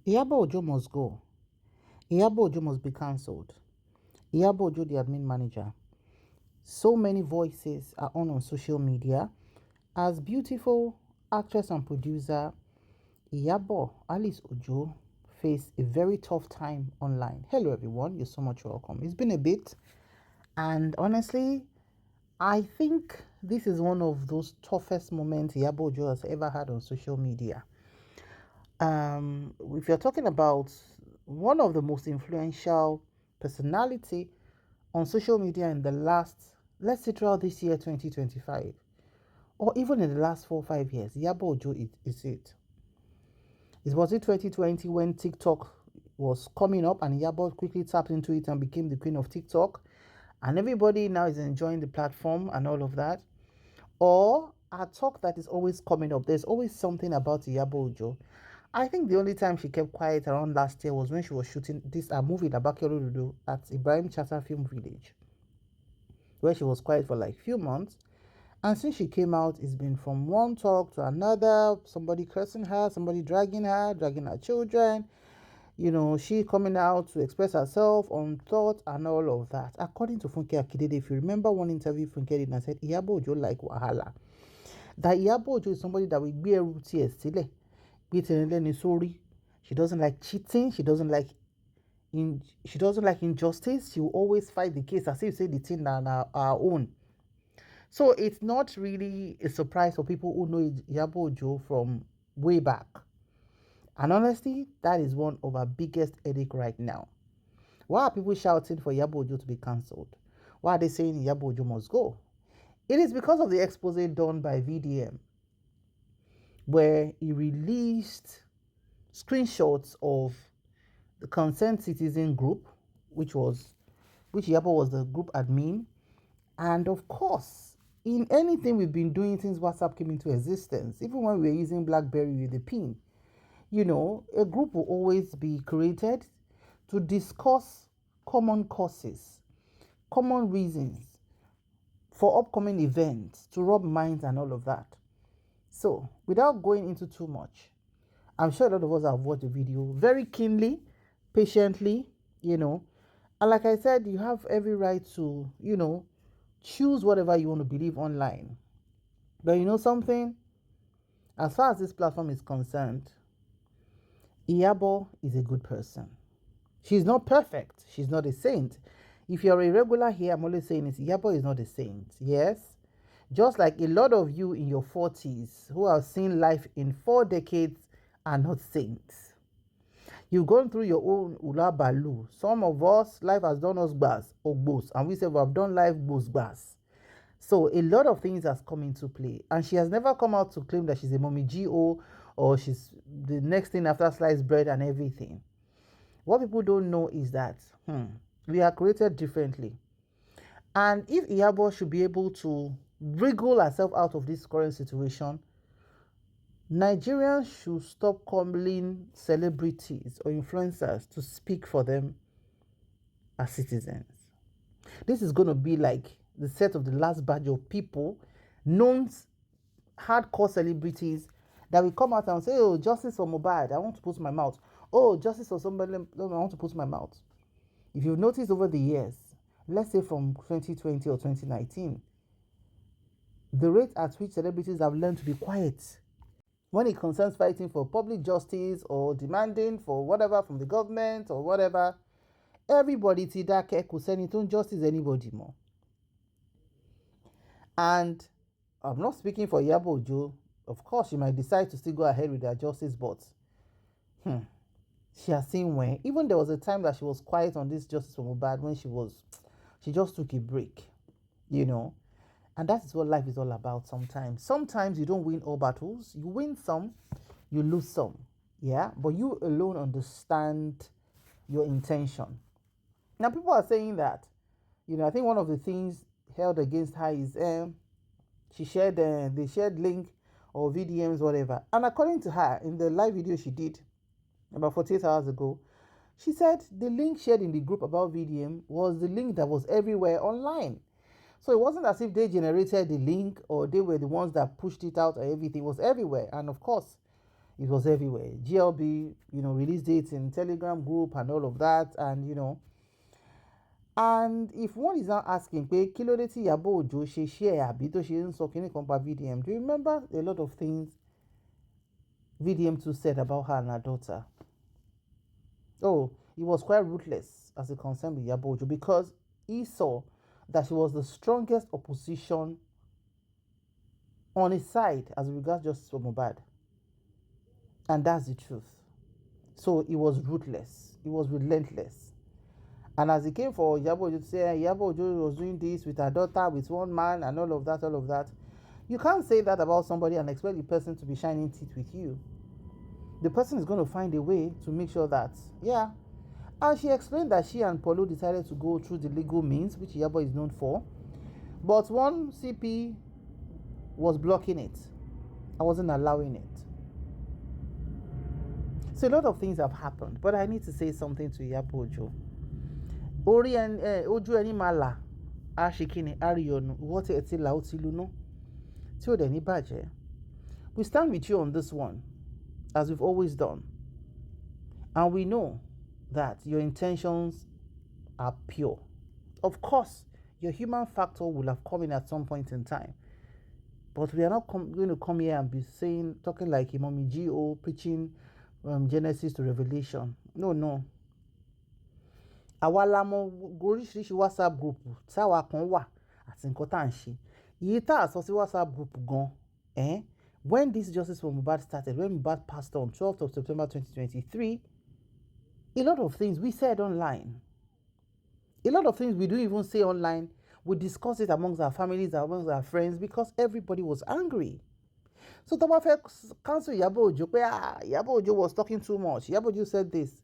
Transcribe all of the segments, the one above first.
Iyabo Ojo must go. Iyabo Ojo must be cancelled. Iyabo Ojo, the admin manager. So many voices are on social media. As beautiful actress and producer, Iyabo Alice Ojo faced a very tough time online. Hello everyone, you're so much welcome. It's been a bit, and honestly, I think this is one of those toughest moments Iyabo Ojo has ever had on social media. If you're talking about one of the most influential personality on social media in the last, let's say throughout this year 2025, or even in the last 4 or 5 years, Iyabo Ojo is it. It was in 2020 when TikTok was coming up and Iyabo quickly tapped into it and became the queen of TikTok, and everybody now is enjoying the platform and all of that. Or a talk that is always coming up. There's always something about Iyabo Ojo. I think the only time she kept quiet around last year was when she was shooting this movie Labake at Ibrahim Chatta Film Village, where she was quiet for like few months. And since she came out, it's been from one talk to another, somebody cursing her, somebody dragging her children, she coming out to express herself on thought and all of that. According to Funke Akidede, if you remember one interview Funke did and said, Iyabo Ojo like wahala. That Iyabo Ojo is somebody that will be a routine sílẹ̀, gbé tẹnilẹ́ni sórí. She doesn't like cheating. She doesn't like injustice. She will always fight the case as if say the thing are our own. So it's not really a surprise for people who know Iyabo Ojo from way back. And honestly, that is one of our biggest headache right now. Why are people shouting for Iyabo Ojo to be cancelled? Why are they saying Iyabo Ojo must go? It is because of the expose done by VDM, where he released screenshots of the Concerned Citizen group, which Iyabo was the group admin. And of course, in anything we've been doing since WhatsApp came into existence, even when we were using BlackBerry with the pin, a group will always be created to discuss common causes, common reasons for upcoming events, to rub minds and all of that. So, without going into too much, I'm sure a lot of us have watched the video very keenly, patiently, And like I said, you have every right to, choose whatever you want to believe online. But you know something? As far as this platform is concerned, Iyabo is a good person. She's not perfect. She's not a saint. If you're a regular here, I'm always saying Iyabo is not a saint. Yes? Just like a lot of you in your 40s who have seen life in 4 decades are not saints. You've gone through your own ula balu. Some of us, life has done us bas or boss, and we say we have done life bas. So a lot of things has come into play, and she has never come out to claim that she's a mommy GO or she's the next thing after sliced bread and everything. What people don't know is that we are created differently. And if Iyabo should be able to wriggle herself out of this current situation, Nigerians should stop calling celebrities or influencers to speak for them as citizens. This is going to be like the set of the last batch of people, known hardcore celebrities, that will come out and say, oh, justice for Mohbad, I want to put my mouth. Oh, justice for somebody, I want to put my mouth. If you've noticed over the years, let's say from 2020 or 2019, the rate at which celebrities have learned to be quiet when it concerns fighting for public justice or demanding for whatever from the government or whatever, everybody ti dákẹ́, kò sẹ́ni tó ń justice anybody more. And I'm not speaking for Iyabo Ojo. Of course, she might decide to still go ahead with her justice, but she has seen when. Even there was a time that she was quiet on this justice for Mohbad when she just took a break, And that is what life is all about sometimes. Sometimes you don't win all battles. You win some, you lose some. Yeah? But you alone understand your intention. Now, people are saying that, I think one of the things held against her is they shared link or VDMs, whatever. And according to her, in the live video she did about 48 hours ago, she said the link shared in the group about VDM was the link that was everywhere online. So it wasn't as if they generated the link or they were the ones that pushed it out or everything. It was everywhere. And of course, it was everywhere. GLB, release dates in Telegram group and all of that, and and if one is now asking pé kí ló dé tí Iyabo Ojo ṣe share àbí tó ṣe ń sọ kíní kan pa VDM, do you remember a lot of things VDM too said about her and her daughter? Oh, he was quite ruthless as it concerned with Iyabo Ojo because he saw that she was the strongest opposition on his side as regards Justice for Mohbad. And that's the truth. So he was ruthless. He was relentless. And as it came for Iyabo Ojo to say Iyabo Ojo was doing this with her daughter, with one man, and all of that, you can't say that about somebody and expect the person to be shining teeth with you. The person is going to find a way to make sure that, yeah. And she explained that she and Paulo decided to go through the legal means, which Iyabo is known for. But one CP was blocking it. I wasn't allowing it. So a lot of things have happened, but I need to say something to Iyabo Ojo. Orí ojú ẹni máa là, á ṣe kíni, á rí ọ̀nà, ìwọ tí ẹ ti là ó ti lu ná, tí ò dẹ̀ ní bàjẹ́. We stand with you on this one, as we've always done. And we know that your intentions are pure. Of course, your human factor will have come in at some point in time. But we are not going to come here and be talking like Imami G.O. preaching Genesis to Revelation. No. Àwa la mọ̀ oríṣiríṣi WhatsApp group táwa kan wà àti nǹkan tá à ń ṣe. Iye tá a sọ sí WhatsApp group gan, when this Justice for Mohbad started, when Mohbad passed on 12th of September 2023, a lot of things we said online. A lot of things we don't even say online. We discuss it amongst our families, amongst our friends, because everybody was angry. So tó bá fẹ́ cancel Iyabo Ojo pé Iyabo Ojo was talking too much. Iyabo Ojo said this.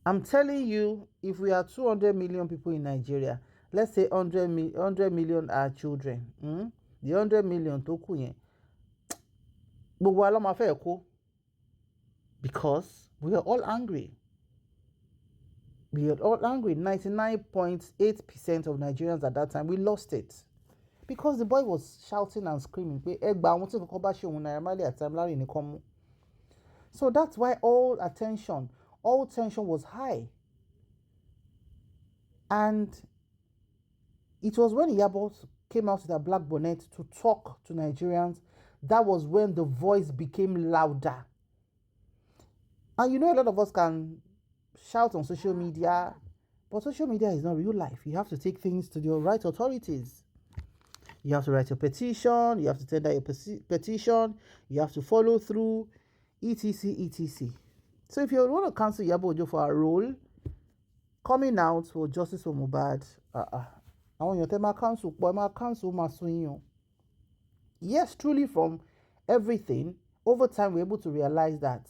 I'm telling you, if we are 200 million people in Nigeria, let's say 100 million are children. The 100 million tó kù yẹn, gbogbo wa ló máa fẹ́ kó, because we are all angry. We are all angry. 99.8% of Nigerians at that time, we lost it. Because the boy was shouting and screaming. So that's why all tension was high. And it was when Iyabo came out with a black bonnet to talk to Nigerians, that was when the voice became louder. And a lot of us can shout on social media, but social media is not real life. You have to take things to your right authorities. You have to write a petition, you have to tender a petition, you have to follow through, etc. So if you want to cancel Iyabo Ojo for a role, coming out for Justice for Mohbad, I want you to cancel. Yes, truly, from everything, over time we're able to realize that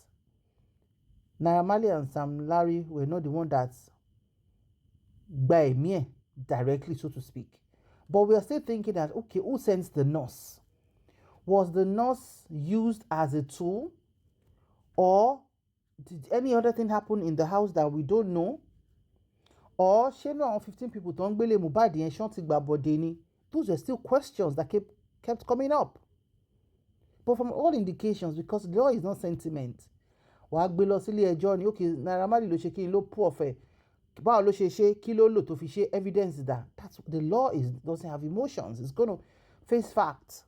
Naira Marley and Sam Larry were not the one that by me directly, so to speak. But we are still thinking that, okay, who sends the nurse? Was the nurse used as a tool? Or did any other thing happen in the house that we don't know? Or ṣé náà 15 people tó ń gbélé Mohbad yẹn ṣán ti gbà bọ̀dé ni? Those are still questions that kept coming up. But from all indications, because the law is not sentiment, wàá gbé lọ sílé ẹjọ́ ni, okay, Naira Marley ló ṣe kí n ló pọ̀ fẹ́, báwo ló ṣe kí ló lò tó fi ṣe, evidence that. That's the law doesn't have emotions. It's going to face facts.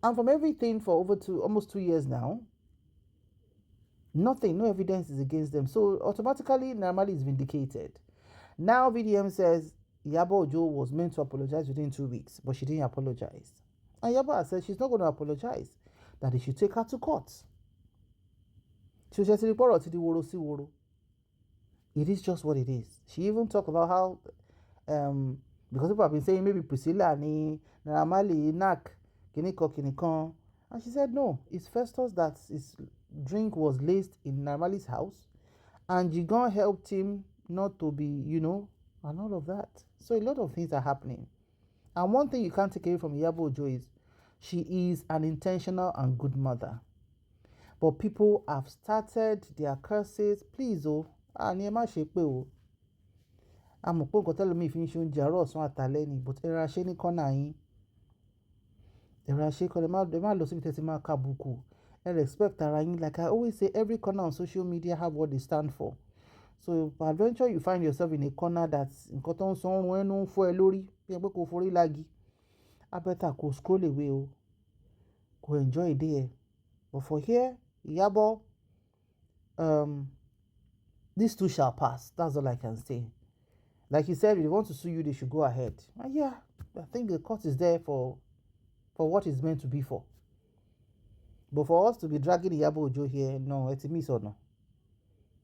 And from everything for almost 2 years now, nothing, no evidence is against them. So automatically Naira Marley is vindicated. Now VDM says Iyabo Ojo was meant to apologize within 2 weeks, but she didn't apologize. And Iyabo has said she's not going to apologize, that they should take her to court. It is just what it is. She even talked about how, because people have been saying maybe Priscilla ni Naira Marley knack kinikon, and she said no, it's Festus that his drink was laced in Naira Marley's house, and Jigan helped him not to be, and all of that. So a lot of things are happening. And one thing you can't take away from Iyabo Ojo is she is an intentional and good mother. But people have started their curses. Please, ní ẹ má ṣe pé o. A mọ̀ pé nǹkan tẹ́lómi fi ń ṣe oúnjẹ àárọ̀ ọ̀sán àtàlẹ́ ni, but ẹ ra ṣe ní kọ́nà yín. Ẹ ra ṣe kọ́nà, ẹ má lọ síbi tẹ́tí máa ka bùkù. respect ara yín. Like I always say, every corner on social media have what they stand for. So adventure you find yourself in a corner that's nǹkan tó ń sọ ọrùn ẹnu ń fọ́ ẹ lórí bí ẹ pé kò forí lagi, abẹ́tà kò scroll away o, kò enjoy day ẹ. But for here, Iyabo, these two shall pass. That's all I can say. Like you said, if they want to sue you, they should go ahead. And yeah, I think the court is there for what it's meant to be for. But for us to be dragging Iyabo Ojo here, no, it's a miss or no.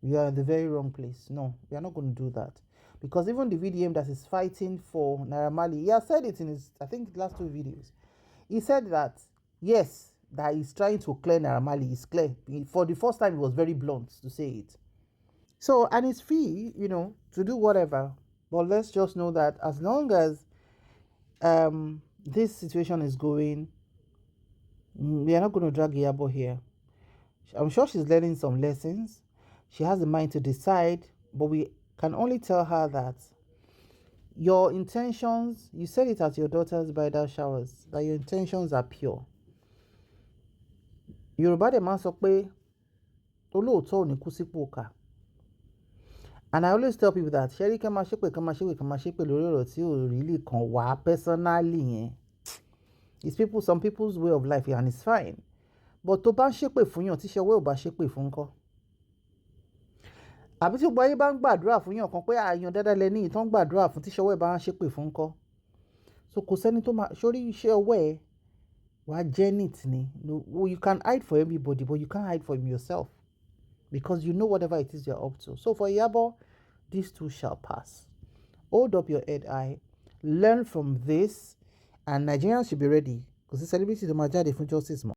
We are in the very wrong place. No, we are not going to do that. Because even the VDM that is fighting for Naira Marley, he has said it in his, I think, last two videos. He said that, yes, that he's trying to clear Naira Marley. It's clear. For the first time, he was very blunt to say it. So, and it's free, to do whatever. But let's just know that as long as this situation is going, we are not going to drag Iyabo here. I'm sure she's learning some lessons. She has the mind to decide, but we can only tell her that your intentions, you said it at your daughter's bridal showers, that your intentions are pure. Yorùbá dẹ̀ máa ń sọ pé olóòótọ́ ò ní kú sípò kà. And I always tell people that ṣẹ́rí kẹ́ máa ṣépè lórí ọ̀rọ̀ tí ò really kàn wá personally yẹn. It's some people's way of life, and it's fine. But tó bá ń ṣépè fún yàn tíṣẹ́ owó ò bá ṣépè fún ńkọ́? Àbí tí gbogbo ayé bá ń gbàdúrà fún yàn kan pé àyàn dáadáa lẹ́ni ìtàn ń gbàdúrà fún tíṣẹ́ owó ẹ̀ bá ń ṣépè fún ńkọ́? So kò sẹ́ni tó máa sórí iṣẹ́ ọwọ́ ẹ̀ wàá jẹ́ neat ni. You can hide for everybody, but you can't hide for yourself. Because you know whatever it is you're up to. So for Iyabo, these two shall pass. Hold up your head high. Learn from this. And Nigerians should be ready. Because the celebrity to my jáde fún justice.